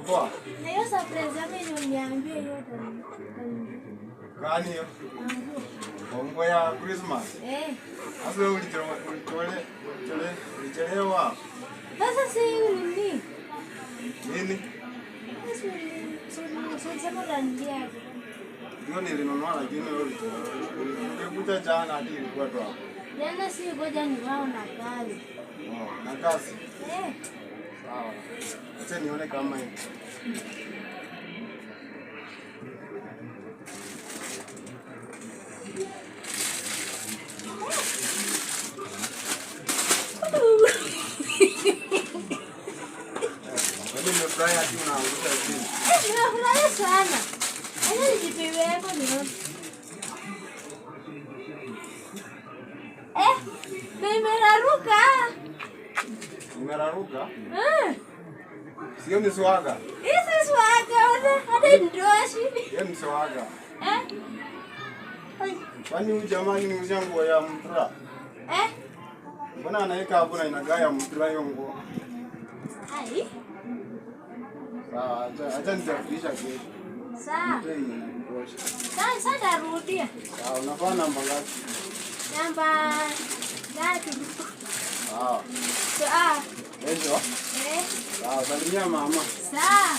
Poa. Na hiyo surprise yako uniambie yote. Gani hiyo? Mambo ya Christmas. Sasa wewe ulichelewa. Sasa si nini? Nini? Sasa ndio. Ndio nilinunua lakini wewe ulikuja jana hadi ilikuwa tu hapo. Jana si ngoja ni wao na kazi. Na kazi? Sawa. Acha nione kama hivi. Nimefurahi ati unaangusha chini. Nimefurahi sana. Acha nijipiwe hapo nione. Nimeraruka. Umeraruka? Sio ni swaga. Hizi swaga hadi ndoshi. Hiyo ni swaga. Kwani huyu jamani ni mjango ya mtura? Mbona anaweka hapo na inagaya mtura hiyo nguo? Hai. Sawa, acha nitafutisha kesho. Sawa. Sasa narudia. Sawa, unafanya namba ngapi? Namba ngapi? Sawa. Sawa. Kesho? Sawa, salimia mama. Sawa.